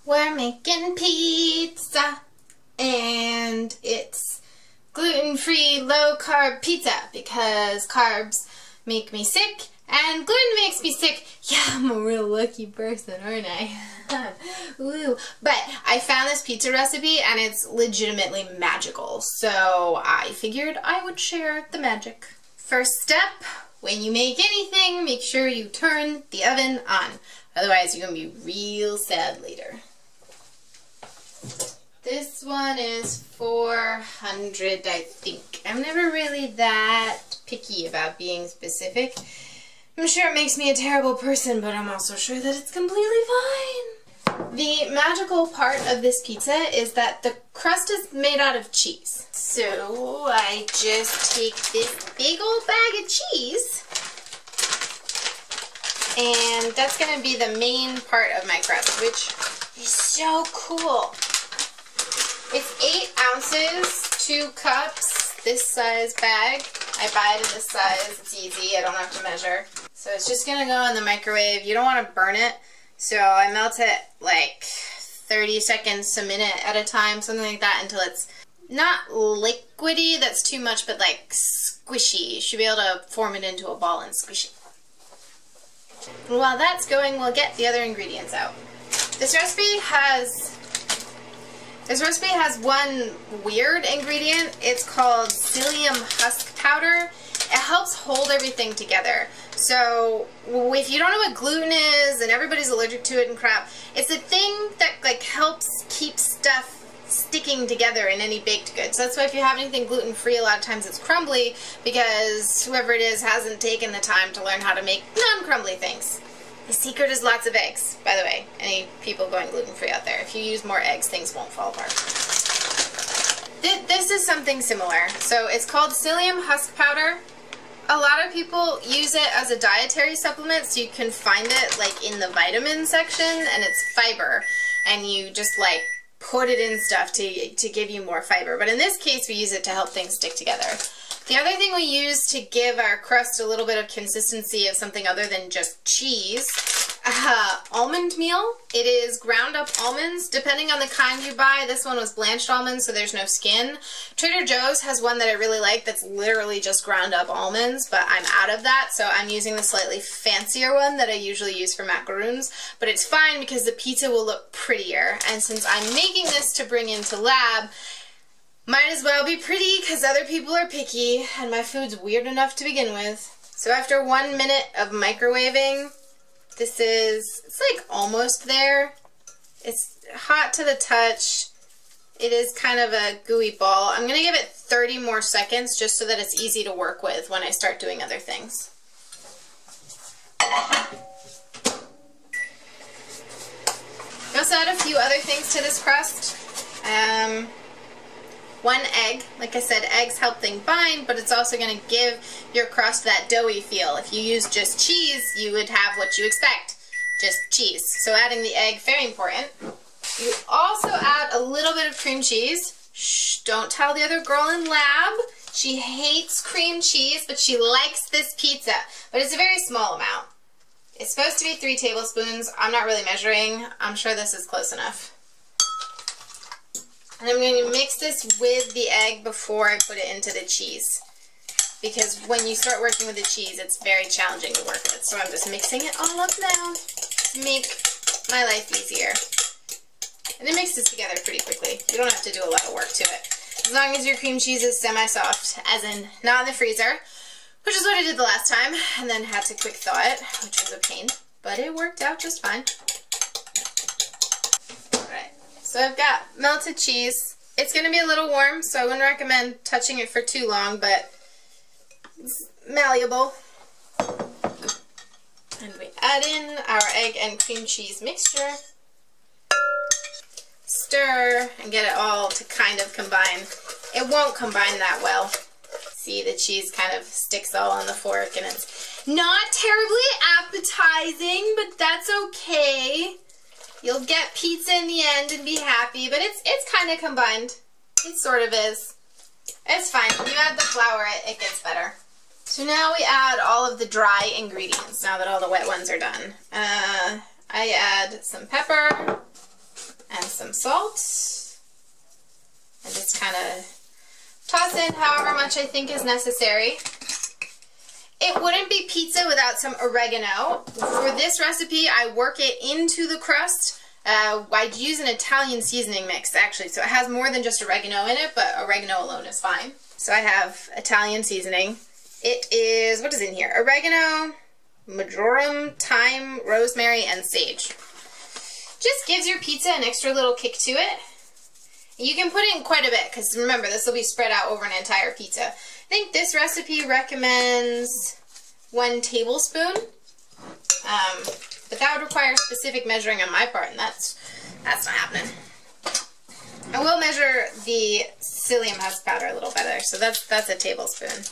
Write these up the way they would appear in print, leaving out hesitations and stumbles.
We're making pizza, and it's gluten-free, low-carb pizza because carbs make me sick and gluten makes me sick. Yeah, I'm a real lucky person, aren't I? Woo. But I found this pizza recipe and it's legitimately magical, so I figured I would share the magic. First step, when you make anything, make sure you turn the oven on. Otherwise, you're going to be real sad later. This one is 400, I think. I'm never really that picky about being specific. I'm sure it makes me a terrible person, but I'm also sure that it's completely fine. The magical part of this pizza is that the crust is made out of cheese. So I just take this big old bag of cheese, and that's going to be the main part of my crust, which is so cool. It's 8 ounces, 2 cups, this size bag. I buy it in this size, it's easy, I don't have to measure. So it's just going to go in the microwave. You don't want to burn it, so I melt it like 30 seconds, a minute at a time, something like that, until it's not liquidy, that's too much, but like squishy. You should be able to form it into a ball and squish it. And while that's going, we'll get the other ingredients out. This recipe has one weird ingredient. It's called psyllium husk powder. It helps hold everything together. So if you don't know what gluten is and everybody's allergic to it and crap, it's a thing that like helps keep stuff sticking together in any baked goods. So that's why if you have anything gluten-free, a lot of times it's crumbly because whoever it is hasn't taken the time to learn how to make non-crumbly things. The secret is lots of eggs, by the way. Any people going gluten-free out there, if you use more eggs, things won't fall apart. This is something similar. So it's called psyllium husk powder. A lot of people use it as a dietary supplement, so you can find it like in the vitamin section, and it's fiber. And you just like put it in stuff to give you more fiber. But in this case, we use it to help things stick together. The other thing we use to give our crust a little bit of consistency of something other than just cheese, almond meal. It is ground up almonds, depending on the kind you buy. This one was blanched almonds, so there's no skin. Trader Joe's has one that I really like that's literally just ground up almonds, but I'm out of that, so I'm using the slightly fancier one that I usually use for macaroons. But it's fine because the pizza will look prettier, and since I'm making this to bring into lab, might as well be pretty because other people are picky and my food's weird enough to begin with. So after 1 minute of microwaving, it's like almost there. It's hot to the touch. It is kind of a gooey ball. I'm going to give it 30 more seconds just so that it's easy to work with when I start doing other things. I also add a few other things to this crust. 1 egg. Like I said, eggs help things bind, but it's also going to give your crust that doughy feel. If you use just cheese, you would have what you expect, just cheese. So adding the egg, very important. You also add a little bit of cream cheese. Shh, don't tell the other girl in lab. She hates cream cheese, but she likes this pizza. But it's a very small amount. It's supposed to be 3 tablespoons. I'm not really measuring. I'm sure this is close enough. And I'm going to mix this with the egg before I put it into the cheese. Because when you start working with the cheese, it's very challenging to work with. So I'm just mixing it all up now to make my life easier. And it mixes together pretty quickly. You don't have to do a lot of work to it. As long as your cream cheese is semi-soft, as in not in the freezer, which is what I did the last time, and then had to quick thaw it, which was a pain. But it worked out just fine. So I've got melted cheese. It's going to be a little warm, so I wouldn't recommend touching it for too long, but it's malleable. And we add in our egg and cream cheese mixture. Stir and get it all to kind of combine. It won't combine that well. See, the cheese kind of sticks all on the fork, and it's not terribly appetizing, but that's okay. You'll get pizza in the end and be happy, but it's kind of combined. It sort of is. It's fine. When you add the flour, it gets better. So now we add all of the dry ingredients, now that all the wet ones are done. I add some pepper, and some salt. And just kind of toss in however much I think is necessary. It wouldn't be pizza without some oregano. For this recipe, I work it into the crust. I use an Italian seasoning mix, actually, so it has more than just oregano in it, but oregano alone is fine. So I have Italian seasoning. It is, what is in here? Oregano, marjoram, thyme, rosemary, and sage. Just gives your pizza an extra little kick to it. You can put in quite a bit, because remember, this will be spread out over an entire pizza. I think this recipe recommends 1 tablespoon, but that would require specific measuring on my part, and that's not happening. I will measure the psyllium husk powder a little better, so that's a tablespoon.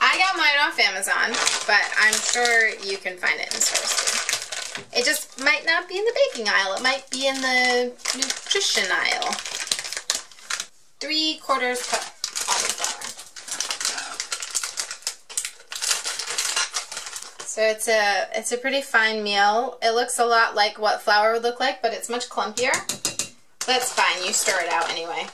I got mine off Amazon, but I'm sure you can find it in stores too. It just might not be in the baking aisle, it might be in the nutrition aisle. 3/4 cup cauliflower. So it's a pretty fine meal. It looks a lot like what flour would look like, but it's much clumpier. That's fine, you stir it out anyway.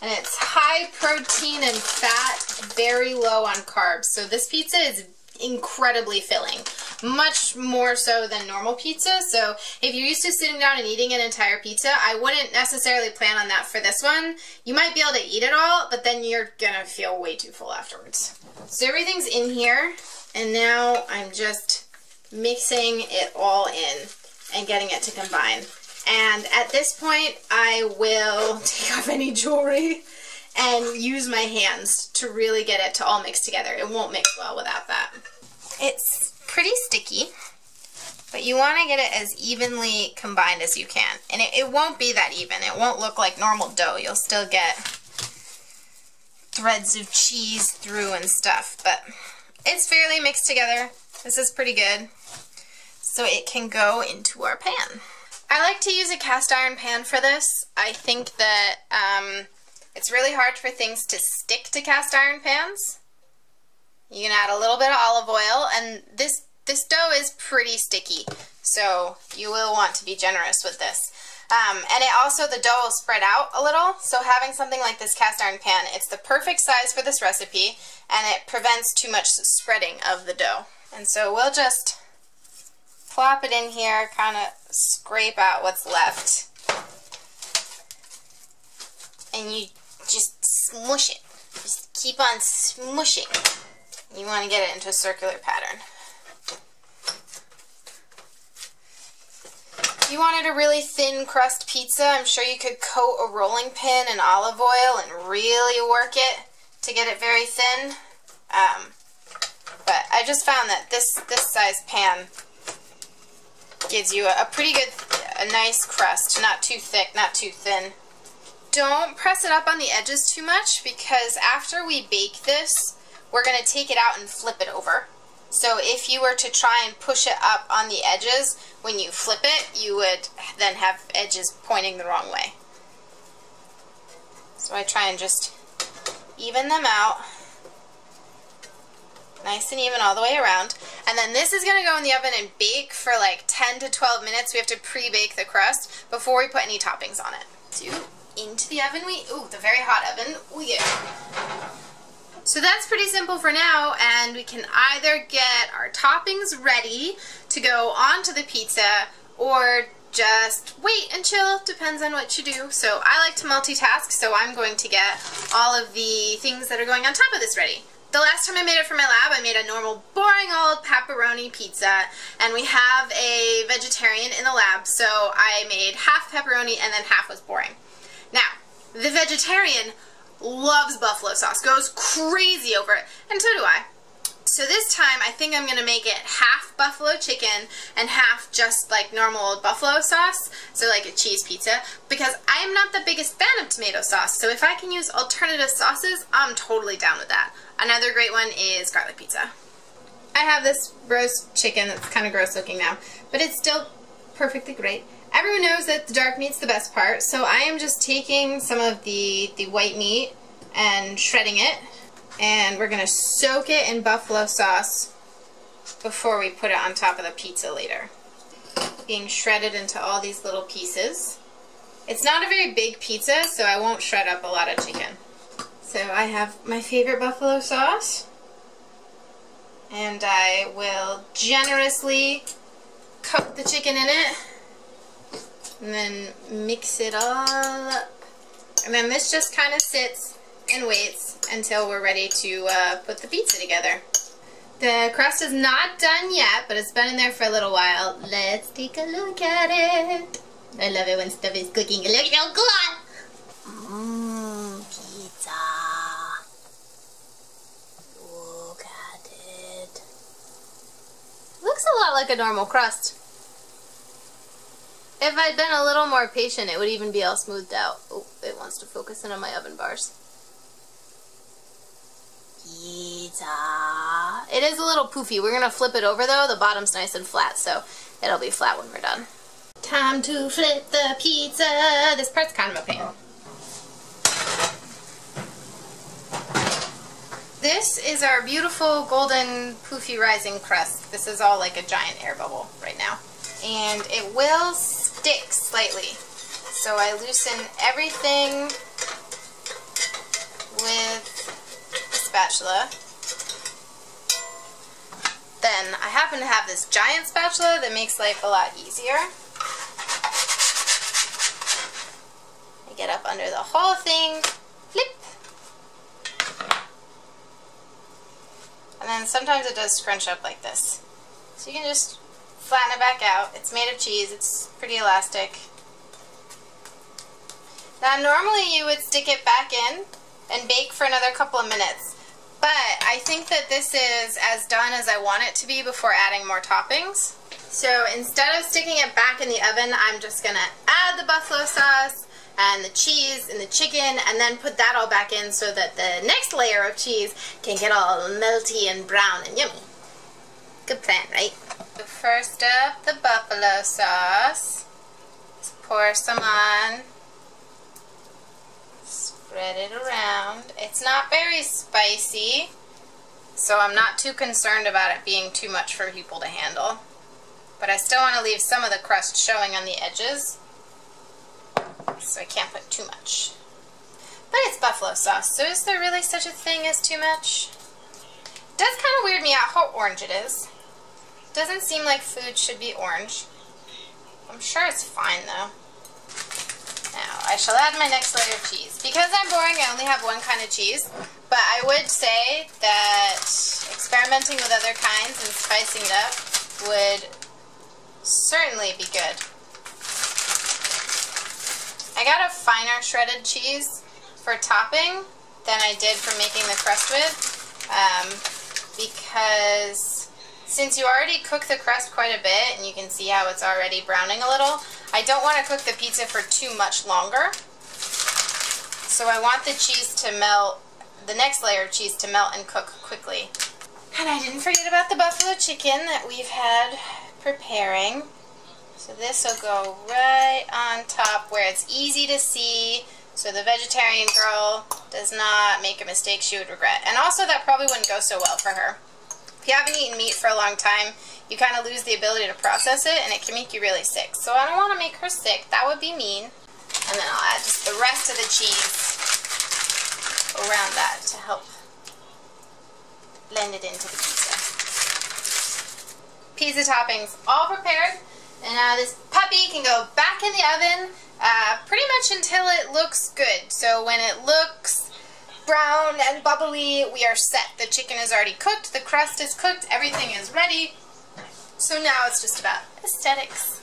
And it's high protein and fat, very low on carbs. So this pizza is incredibly filling, much more so than normal pizza. So if you're used to sitting down and eating an entire pizza, I wouldn't necessarily plan on that for this one. You might be able to eat it all, but then you're gonna feel way too full afterwards. So everything's in here, and now I'm just mixing it all in and getting it to combine. And at this point, I will take off any jewelry and use my hands to really get it to all mix together. It won't mix well without that. It's pretty sticky, but you want to get it as evenly combined as you can. And it won't be that even. It won't look like normal dough. You'll still get threads of cheese through and stuff, but it's fairly mixed together. This is pretty good. So it can go into our pan. I like to use a cast iron pan for this. I think that it's really hard for things to stick to cast iron pans. You can add a little bit of olive oil, and this dough is pretty sticky, so you will want to be generous with this. And it also, the dough will spread out a little, so having something like this cast iron pan, it's the perfect size for this recipe, and it prevents too much spreading of the dough. And so we'll just plop it in here, kind of scrape out what's left, and you just smush it. Just keep on smushing. You want to get it into a circular pattern. If you wanted a really thin crust pizza, I'm sure you could coat a rolling pin in olive oil and really work it to get it very thin. But I just found that this size pan gives you a pretty good, a nice crust. Not too thick, not too thin. Don't press it up on the edges too much, because after we bake this, we're going to take it out and flip it over. So if you were to try and push it up on the edges, when you flip it, you would then have edges pointing the wrong way. So I try and just even them out. Nice and even all the way around. And then this is going to go in the oven and bake for like 10 to 12 minutes. We have to pre-bake the crust before we put any toppings on it. So into the oven the very hot oven we go. So that's pretty simple for now, and we can either get our toppings ready to go onto the pizza or just wait and chill, depends on what you do. So I like to multitask, so I'm going to get all of the things that are going on top of this ready. The last time I made it for my lab, I made a normal, boring old pepperoni pizza, and we have a vegetarian in the lab, so I made half pepperoni and then half was boring. Now, the vegetarian loves buffalo sauce, goes crazy over it, and so do I. So this time, I think I'm going to make it half buffalo chicken and half just like normal old buffalo sauce, so like a cheese pizza, because I am not the biggest fan of tomato sauce, so if I can use alternative sauces, I'm totally down with that. Another great one is garlic pizza. I have this roast chicken that's kind of gross looking now, but it's still perfectly great. Everyone knows that the dark meat's the best part, so I am just taking some of the white meat and shredding it, and we're going to soak it in buffalo sauce before we put it on top of the pizza later. being shredded into all these little pieces. It's not a very big pizza, so I won't shred up a lot of chicken. So I have my favorite buffalo sauce, and I will generously coat the chicken in it, and then mix it all up. And then this just kind of sits and waits until we're ready to put the pizza together. The crust is not done yet, but it's been in there for a little while. Let's take a look at it. I love it when stuff is cooking. Look how good! Mmm, pizza. Look at it. Looks a lot like a normal crust. If I'd been a little more patient, it would even be all smoothed out. Oh, it wants to focus in on my oven bars. Pizza. It is a little poofy. We're gonna flip it over though. The bottom's nice and flat, so it'll be flat when we're done. Time to flip the pizza. This part's kind of a pain. This is our beautiful golden poofy rising crust. This is all like a giant air bubble right now. And it will stick slightly. So I loosen everything with a spatula. Then I happen to have this giant spatula that makes life a lot easier. I get up under the whole thing, flip. And then sometimes it does scrunch up like this. So you can just flatten it back out. It's made of cheese. It's pretty elastic. Now normally you would stick it back in and bake for another couple of minutes. But I think that this is as done as I want it to be before adding more toppings. So instead of sticking it back in the oven, I'm just going to add the buffalo sauce and the cheese and the chicken and then put that all back in so that the next layer of cheese can get all melty and brown and yummy. Good plan, right? So first up, the buffalo sauce. Let's pour some on. Spread it around. It's not very spicy, so I'm not too concerned about it being too much for people to handle. But I still want to leave some of the crust showing on the edges, so I can't put too much. But it's buffalo sauce, so is there really such a thing as too much? It does kind of weird me out how orange it is. Doesn't seem like food should be orange. I'm sure it's fine though. Now I shall add my next layer of cheese. Because I'm boring, I only have one kind of cheese, but I would say that experimenting with other kinds and spicing it up would certainly be good. I got a finer shredded cheese for topping than I did for making the crust with, because since you already cook the crust quite a bit, and you can see how it's already browning a little, I don't want to cook the pizza for too much longer. So I want the cheese to melt, the next layer of cheese to melt and cook quickly. And I didn't forget about the buffalo chicken that we've had preparing. So this will go right on top where it's easy to see, so the vegetarian girl does not make a mistake she would regret. And also that probably wouldn't go so well for her. If you haven't eaten meat for a long time, you kind of lose the ability to process it, and it can make you really sick. So I don't want to make her sick. That would be mean. And then I'll add just the rest of the cheese around that to help blend it into the pizza. Pizza toppings all prepared, and now this puppy can go back in the oven pretty much until it looks good. So when it looks brown and bubbly, we are set. The chicken is already cooked, the crust is cooked, everything is ready. So now it's just about aesthetics.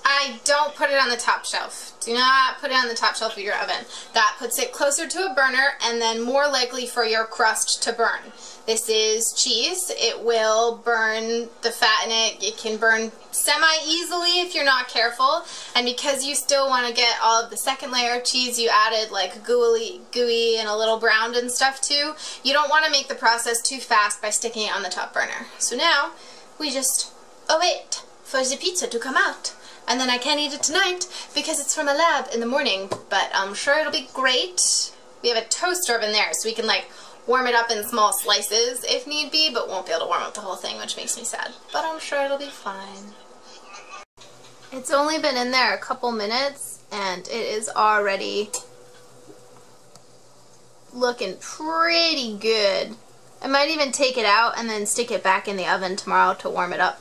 I don't put it on the top shelf. Do not put it on the top shelf of your oven. That puts it closer to a burner and then more likely for your crust to burn. This is cheese. It will burn the fat in it. It can burn semi-easily if you're not careful. And because you still want to get all of the second layer of cheese, you added like gooey and a little browned and stuff too. You don't want to make the process too fast by sticking it on the top burner. So now we just wait for the pizza to come out. And then I can't eat it tonight because it's from a lab in the morning, but I'm sure it'll be great. We have a toaster oven there, so we can like warm it up in small slices if need be, but won't be able to warm up the whole thing, which makes me sad. But I'm sure it'll be fine. It's only been in there a couple minutes, and it is already looking pretty good. I might even take it out and then stick it back in the oven tomorrow to warm it up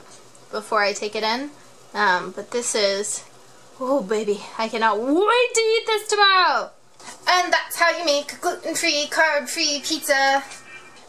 before I take it in. But this is, oh baby, I cannot wait to eat this tomorrow! And that's how you make gluten-free, carb-free pizza.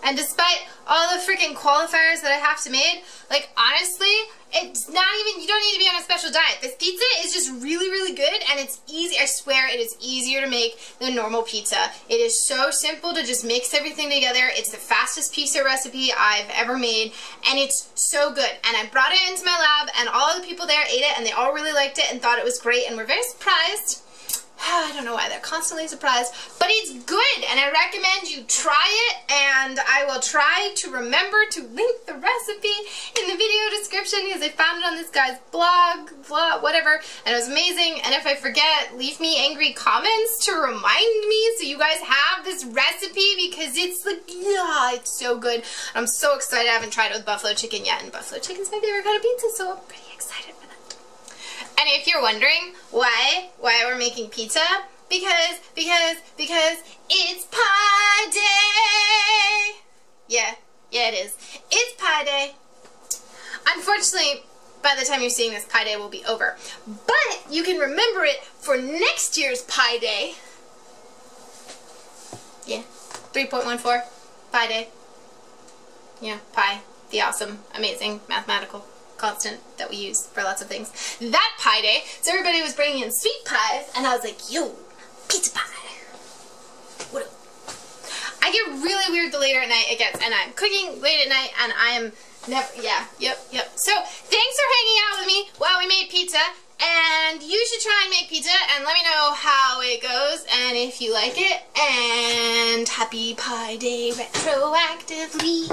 And despite all the freaking qualifiers that I have to make, like honestly, it's not even, you don't need to be on a special diet. This pizza is just really, really good, and it's easy. I swear it is easier to make than normal pizza. It is so simple to just mix everything together. It's the fastest pizza recipe I've ever made, and it's so good. And I brought it into my lab, and all of the people there ate it, and they all really liked it and thought it was great, and were very surprised. I don't know why they're constantly surprised, but it's good, and I recommend you try it, and I will try to remember to link the recipe in the video description because I found it on this guy's blog, whatever, and it was amazing. And if I forget, leave me angry comments to remind me so you guys have this recipe because it's like, yeah, it's so good. I'm so excited. I haven't tried it with buffalo chicken yet, and buffalo chicken's my favorite kind of pizza, so I'm pretty excited for that. And if you're wondering why we're making pizza, because it's pie day. Yeah, it is. It's pie day. Unfortunately, by the time you're seeing this, pie day will be over. But you can remember it for next year's pie day. Yeah, 3.14, pie day. Yeah, pi, the awesome, amazing, mathematical constant that we use for lots of things. That pie day, so everybody was bringing in sweet pies, and I was like, yo, pizza pie. What? I get really weird the later at night it gets, and I'm cooking late at night, and I am never, yeah, yep. So, thanks for hanging out with me while we made pizza, and you should try and make pizza, and let me know how it goes, and if you like it, and happy pie day retroactively.